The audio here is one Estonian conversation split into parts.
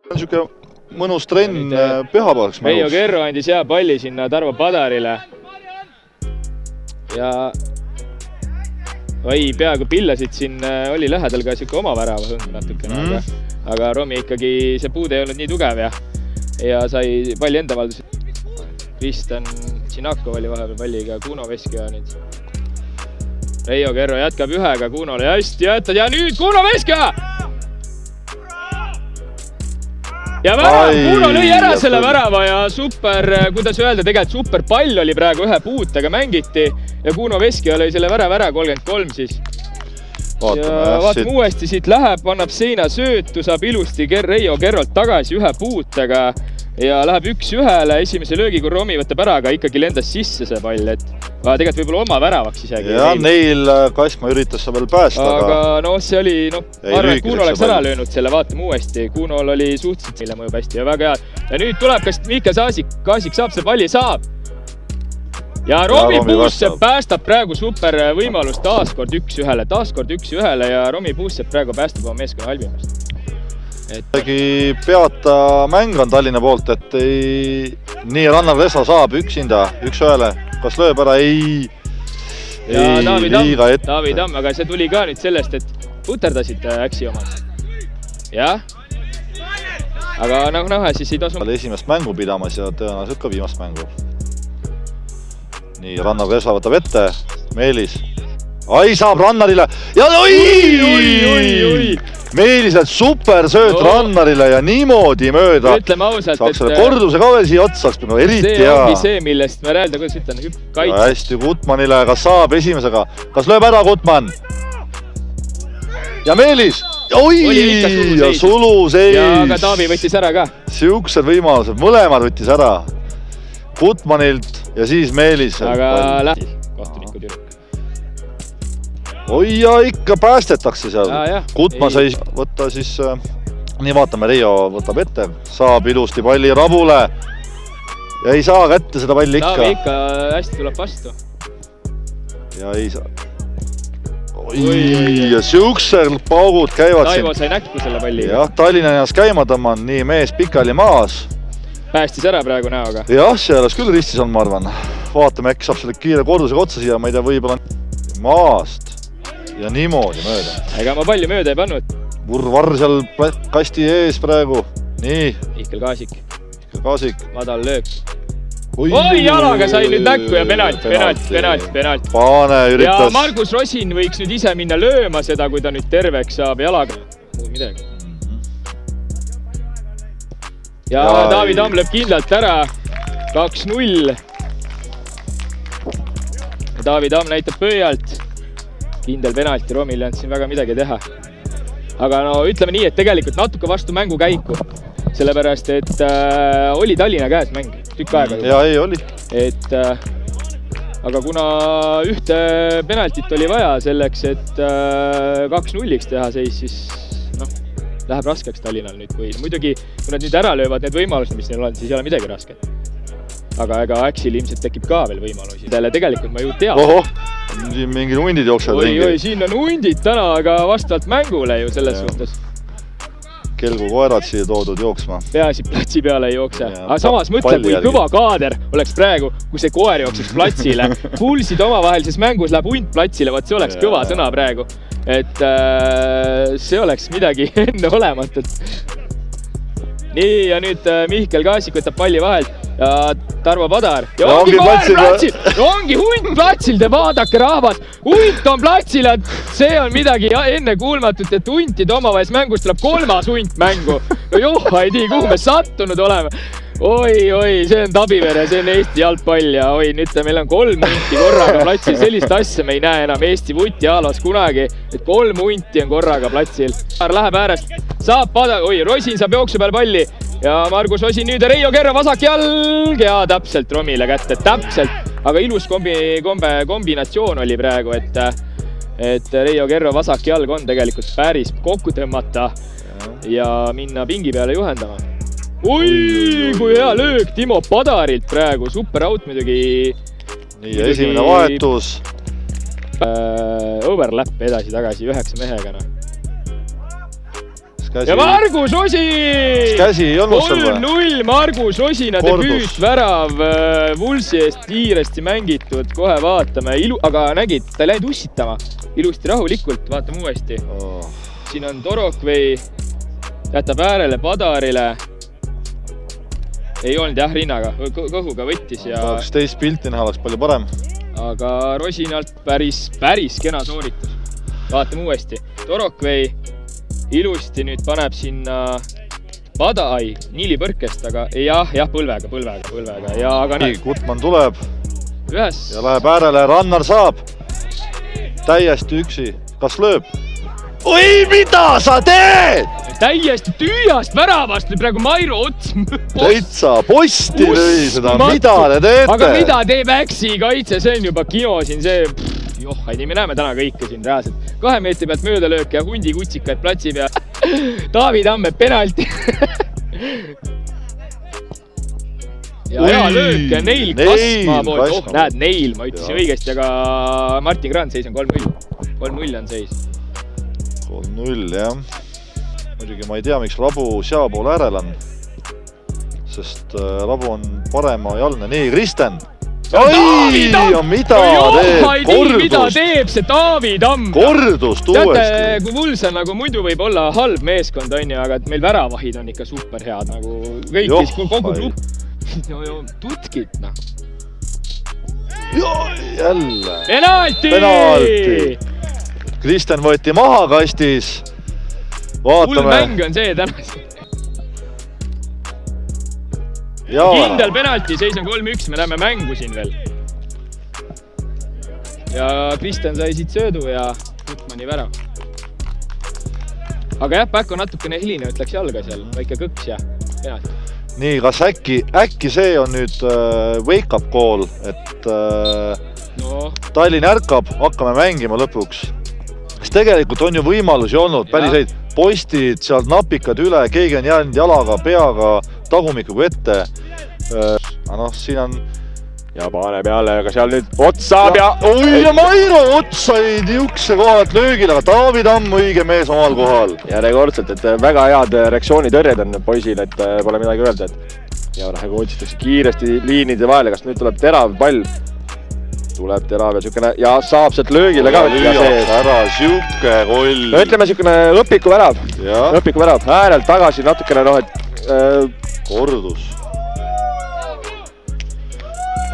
Niisugune mõnus trenn pühapäevaks. Reijo Kerro andis hea palli sinna Tarvo Padarile. Ja peaaegu pillasid siin oli lähedal ka siuke oma värava hõng natukene, aga Romi ikkagi see puude ei olnud nii tugev ja sai palli enda valdus. Kristjan Tšinakov oli vahepeal palliga, Kuno Veskja nüüd. Reijo Kerro jätkab ühega Kunole hästi jätad ja nüüd Kuno Veskja! Ja värav, Kuno lõi ära selle värava ja super, kuidas öelda, tegelikult super pall oli praegu ühe puutega mängiti ja Kuno Veskja lõi selle värava ära 33 siis. Vaatame uuesti siit läheb, annab seina söötu, saab ilusti Reijo Kerrolt tagasi ühe puutega ja läheb 1-1 esimese löögi, kui Romi võtab ära, aga ikkagi lendas sisse see pall, et tegelikult võib-olla oma väravaks isegi. Ja Neil Kasma üritas sa veel päästa, aga no see oli, ma arvan, et Kuno oleks ära löönud selle, vaatame uuesti. Kunol oli suhteliselt meile mõjub hästi ja väga hea. Ja nüüd tuleb, kas Mihkel Kaasik saab see palli, saab. Ja Romi Puussepp päästab praegu super võimalust taaskord 1-1 ja Romi Puussepp praegu päästab oma meeskonna halvimast. Peata mäng on Tallinna poolt, et nii Rannar Lesa saab üksinda 1-1. Kas lööb ära? Ei liiga ette. Taavi Tamm, aga see tuli ka nüüd sellest, et puterdasid äksi omad. Jah? Aga nagu näha, siis ei tasu. Esimest mängu pidamas ja tõenäoliselt ka viimast mängu. Nii, Rannar Lesa võtab ette. Meelis. Saab Rannarile. Ja Meeliselt super sööt Rannarile ja niimoodi mööda. Ütleme ausalt, saaks selle korduse ka veel siia otsaks, eriti hea. See ongi see, millest me räägime, kuidas ütlen, kaitse. Hästi Gutmanile, kas saab esimesega? Kas lööb ära Gutman? Ja Meelis! Ja sulu seis! Ja aga Taavi võttis ära ka. Siuksed võimalused, mõlemad võttis ära. Gutmanilt ja siis Meelis. Aga lähti kohtunikud jürk. Ja ikka päästetakse seal. Gutman sai võtta siis, nii vaatame, Reijo võtab ette, saab ilusti palli Rabule ja ei saa kätte seda palli ikka. Taavi ikka hästi tuleb vastu. Ja ei saa. Ja siuksel paugud käivad siin. Taivo sai näkku selle palli. Jah, Tallinna ennast käima tõmman, nii mees pikali maas. Päästis ära praegu näoga. Jah, see oleks küll ristis on, ma arvan. Vaatame, äkki saab selle kiire kordusega otsa siia, ma ei tea, võib-olla maast. Ja niimoodi mööda. Ega ma palju mööda ei pannud. Vurvar seal kasti ees praegu. Nii. Mihkel Kaasik. Madal löök. Jalaga sai nüüd näkku ja penalt. Paane üritas. Ja Margus Rosin võiks nüüd ise minna lööma seda, kui ta nüüd terveks saab jalaga. Muud midagi. Ja Taavi Tamm lööb kindlalt ära. 2-0. Taavi Tamm näitab pöialt. Kindel penalti, Romil ei olnud siin väga midagi teha. Aga no ütleme nii, et tegelikult natuke vastu mängu käiku. Sellepärast, et oli Tallinna käes mäng tükk aega. Ja ei oli. Aga kuna ühte penaltit oli vaja selleks, et 2-0-iks teha seis, siis läheb raskeks Tallinnal nüüd. Muidugi, kui nad nüüd ära löövad need võimalused, mis neil on, siis ei ole midagi rasket. Aga ega Äksil ilmselt tekib ka veel võimalusi. Tegelikult ma ju tean. Siin mingid hundid jooksevad ringi. Siin on hundid täna, aga vastavalt mängule ju selles suhtes. Kelgu koerad siia toodud jooksma. Peaasi platsi peale ei jookse. Aga samas mõtle, kui kõva kaader oleks praegu, kui see koer jookseks platsile. Pulsid omavahelises mängus läheb hunt platsile, vaat see oleks kõva sõna praegu. Et see oleks midagi enne olematut. Nii, ja nüüd Mihkel Kaasik võtab palli vahelt ja Tarvo Padar. Ja ongi koer platsil! Ongi hunt platsil, te vaadake rahvas! Hunt on platsil, et see on midagi enne kuulmatut, et huntide omavahelis mängus tuleb 3. hunt mängu. No ei tii, kuhu me sattunud oleme. Oi, see on Tabivere, see on Eesti jalgpall ja nüüd meil on 3 hunti korraga platsil. Sellist asja me ei näe enam Eesti vuti alas kunagi, et 3 hunti on korraga platsil. Läheb äärest, saab Padar, Rosin saab jooksu peal palli ja Margus Rosin nüüd ja Reijo Kerro vasak jalg ja täpselt Romile kätte, täpselt. Aga ilus kombinatsioon oli praegu, et Reijo Kerro vasak jalg on tegelikult päris kokku tõmmata ja minna pingi peale juhendama. Kui hea löök Timo Padarilt praegu, super out muidugi. Nii, esimene vahetus. Overlap edasi-tagasi 9 mehega. ja Margus Osin! Käsi ei olnud seal või? 3-0 Margus Osina debüüt värav Vulsi eest kiiresti mängitud, kohe vaatame. Aga nägid, ta ei läinud ussitama. Ilusti rahulikult, vaatame uuesti. Siin on Torokvei, jätab äärele Padarile. Ei olnud jah rinnaga, kõhuga võttis. Tahaks teist pilti näha, oleks palju parem. Aga Rosinalt päris kena sooritus. Vaatame uuesti. Torokvei ilusti nüüd paneb sinna Nili põrkest, aga jah, põlvega. Ja, aga nii, Gutman tuleb ühes ja läheb äärele, Rannar saab täiesti üksi. Kas lööb? Oi, mida sa teed? Täiesti tüüjast väravast praegu Mairo ots. Täitsa posti lõi seda, mida te teete? Aga mida teeb Äksi kaitse, see on juba kino siin, see... me näeme täna kõike siin reaalselt. 2 meetri pealt möödalöök ja hundi kutsikaid platsi peal. Taavi Tamme penalti. ja hea löök ja Neil Kasma poolt. Näed, Neil, ma ütlesin õigesti, aga Martin Grand seis on 3-0. 3-0 on seis. 3-0, jah. Muidugi ma ei tea, miks Rabu sea pool äärel on. Sest Rabu on parema jalne. Nii, Kristen! Oi, ja mida teeb see Taavi Tamm? Kordust uuesti. Teate, kui Vuls on nagu muidu võib olla halb meeskond, aga meil väravahid on ikka super head. Kõik, kogu klub. Tutkit, noh. Jälle. Penalti! Kristen võeti maha kastis. Hull mäng on see täna. Kindel penalti, seis on 3-1, me näeme mängu siin veel. Ja Kristen sai siit söödu ja Gutmani värav. Aga jah, päkk on natukene hiline, ütleks jalga seal, väike kõks ja penalti. Nii, kas äkki see on nüüd wake-up call, et Tallinn ärkab, hakkame mängima lõpuks. Kas tegelikult on ju võimalusi olnud, päris postid, sealt napikad üle, keegi on jäänud jalaga, peaga, tagumikuga ette. Siin on... Ja paneb jälle, aga seal nüüd ots saab ja... Oi, ja Mairo ots sai niukse kohalt löögile, aga Taavi Tamm õige mees omal kohal. Järjekordselt, et väga head reaktsioonitõrjed on poisil, et pole midagi öelda. Ja nagu otsitakse kiiresti liinide vahele, kas nüüd tuleb terav pall. Tuleb terav ja sükene... Ja saab sealt löögile ka. Ära süke koll. Ütleme sükene õpiku värav. Äärelt tagasi natukene, kordus.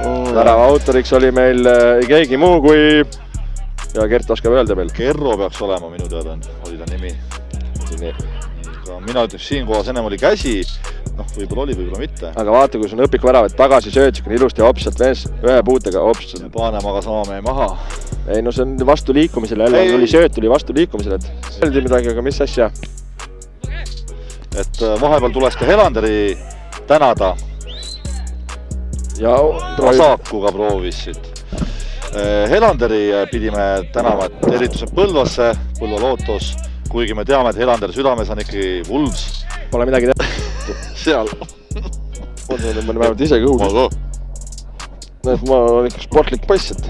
Värava autoriks oli meil keegi muu kui... Ja Gert oskab öelda veel. Kerro peaks olema minu teada, oli ta nimi. Mina ütleks siin kohas ennem oli käsi. Võib-olla oli, võib-olla mitte. Aga vaata, kui sul on õpiku värav, et tagasi sööd, siukene ilusti hops sealt vees, ühe puutega hops. Paane maga sama meie maha. Ei, see on vastu liikumisele, jälle tuli sööt, tuli vastu liikumisele. Seldi midagi, aga mis asja? Et vahepeal tules ka Helanderi tänada. Ja Rasaakuga proovisid. Helanderi pidime tänama, et eritused Põlvasse, Põlva Lootos, kuigi me teame, et Helanderi südames on ikkagi Vulvs. Pole midagi teha. Seal. Ma vähemalt ise kõhugi. Ma olen ikka sportlik poiss, et...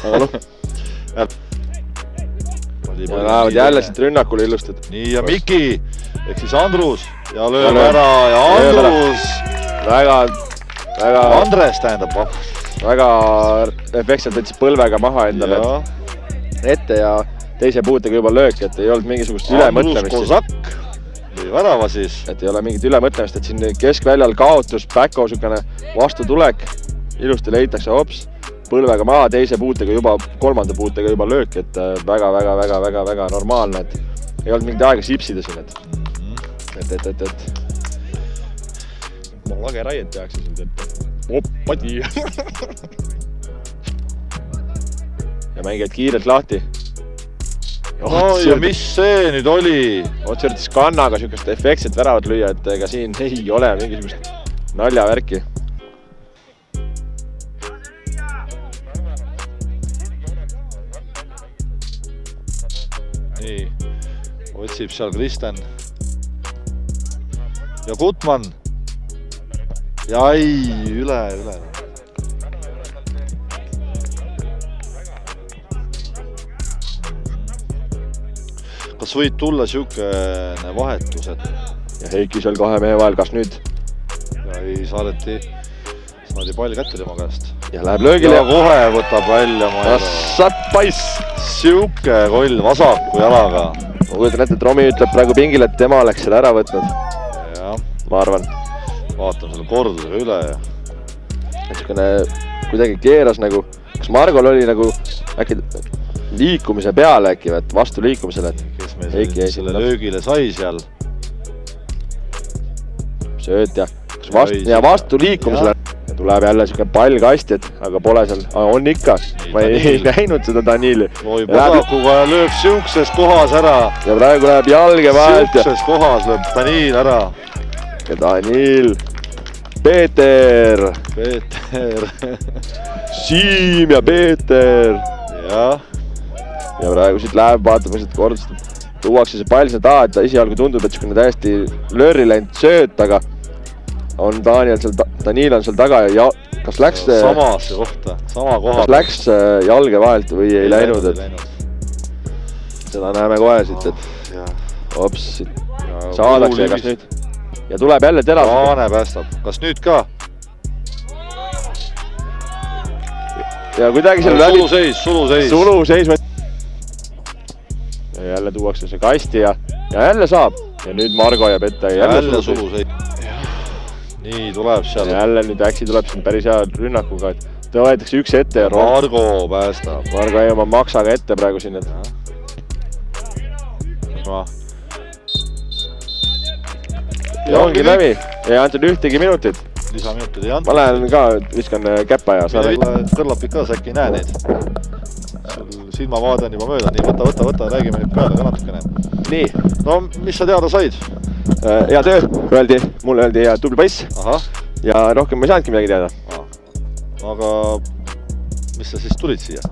Aga Lähevad jälle siit rünnakule ilustad. Nii ja Miki, ehk siis Andrus ja lööb ära ja Andrus. Andres tähendab. Väga efektselt võttis põlvega maha endale ette ja teise puutega juba löök, et ei olnud mingisugust ülemõtlemist. Andrus Kozak või värava siis. Et ei ole mingit ülemõtlemist, et siin keskväljal kaotus, päko sükene vastutulek, ilusti leitakse hops. Põlvega maha, teise puutega juba, kolmanda puutega juba löök, et väga normaalne, et ei olnud mingit aega sipsida siin, et lage raiet tehakse siin, et padi. Ja mängijad kiirelt lahti. Ja mis see nüüd oli? Otsirtis kannaga sükest efektset väravat lüüa, et ega siin ei ole mingisugust naljavärki. Nii, otsib seal Kristen. Ja Gutman. Ja ei, üle. kas võid tulla siukene vahetus, et ja Heiki seal kahe mehe vahel, kas nüüd? Ja ei saadi pall kätte tema käest. Ja läheb löögile. Ja kohe võtab välja Assapais! Siuke koll vasaku jalaga. Ma kujutan ette, et Romi ütleb praegu pingile, et tema oleks selle ära võtnud. Ja. Ma arvan. Vaatan selle kordusega üle ja... Niisugune kuidagi keeras nagu... Kas Margol oli nagu äkki liikumise peale äkki, vastu liikumisele, et... Kes meil selle löögile sai seal? Sööt ja... vastu liikumisele. Ja tuleb jälle niisugune pall kasti, aga pole seal... On ikka. Ma ei näinud seda Danili. Loib vasakuga ja lööb siukses kohas ära. Ja praegu läheb jalge vahelt. Siukses kohas lööb Danil ära. Ja Danil. Peeter. Siim ja Peeter. Ja praegu siit läheb, vaatame siit kordust. Tuuakse see pall sinna taha, et esialgu tundub, et niisugune täiesti lörri läinud sööt, aga on Danil on seal taga ja kas läks... Samasse kohta, sama koha. Kas läks jalge vahelt või ei läinud, et... Seda näeme kohe siit, et... Ops, siit saadakse ja kas nüüd... Ja tuleb jälle terav. Aane päästab. Kas nüüd ka? Ja kuidagi seal läbi... Suluseis. Suluseis. Ja jälle tuuakse see kasti ja jälle saab. Ja nüüd Margo jääb ette. Jälle suluseis. Nii tuleb seal. Jälle nüüd äksi tuleb siin päris hea rünnakuga, et ta võetakse üks ette ja... Margo päästab. Margo jäi oma maksaga ette praegu siin, et... Ja ongi läbi. Ei antud ühtegi minutit. Lisaminutid ei antud. Ma lähen ka, viskan käppa ja... Kõrlapid ka, sa äkki näe neid. Silmavaade on juba mööda, nii võta, räägime nüüd peale ka natukene. Nii. No, mis sa teada said? Hea töö, mulle öeldi hea tubli poiss. Ja rohkem ma ei saanudki midagi teada. Aga mis sa siis tulid siia?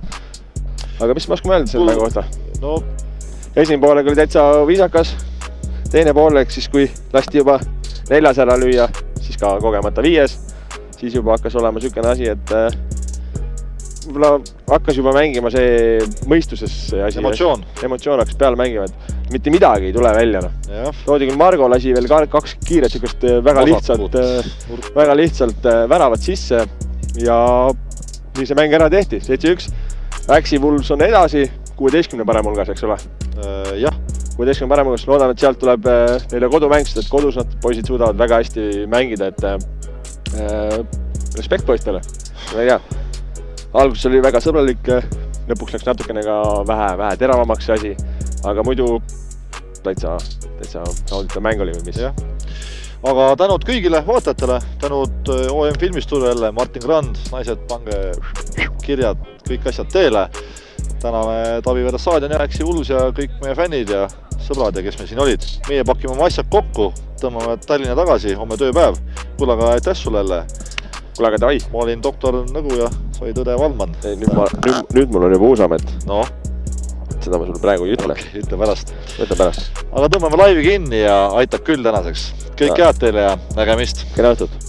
Aga mis ma oskame öelda selle mängu kohta? No... Esimene poolega oli täitsa viisakas. Teine pooleg siis, kui lasti juba 4 ära lüüa, siis ka kogemata 5. Siis juba hakkas olema niisugune asi, et võib-olla hakkas juba mängima see mõistuses see asi. Emotsioon hakkas peale mängima, et mitte midagi ei tule välja. Toodi küll Margo lasi veel 2 kiiret siukest väga lihtsalt väravat sisse ja nii see mäng ära tehti. 7-1. Äksi Wolves on edasi 16 parem hulgas, eks ole? Jah. 16 parem hulgas. Loodan, et sealt tuleb neile kodumäng, sest et kodus nad poisid suudavad väga hästi mängida, et respekt poistele. Ma ei tea. Alguses oli väga sõbralik, lõpuks läks natukene ka vähe teravamaks see asi, aga muidu täitsa nauditav mäng oli või mis. Aga tänud kõigile vaatajatele, tänud OM Filmistuudio jälle, Martin Grand, naised, pange kirjad, kõik asjad teele. Täname Tavivere staadioni, Äksi Wolves ja kõik meie fännid ja sõbrad ja kes me siin olid. Meie pakime oma asjad kokku, tõmbame Tallinna tagasi, homme tööpäev. Kuule, aga aitäh sulle jälle. Kuule, aga davai. Ma olin doktor Nõgu ja sai Tõde Valman. Nüüd mul on juba Uusamet. No? Seda ma sulle praegu ei ütle. Ütle pärast. Aga tõmbame laivi kinni ja aitab küll tänaseks. Kõik head teile ja nägemist. Kena õhtut.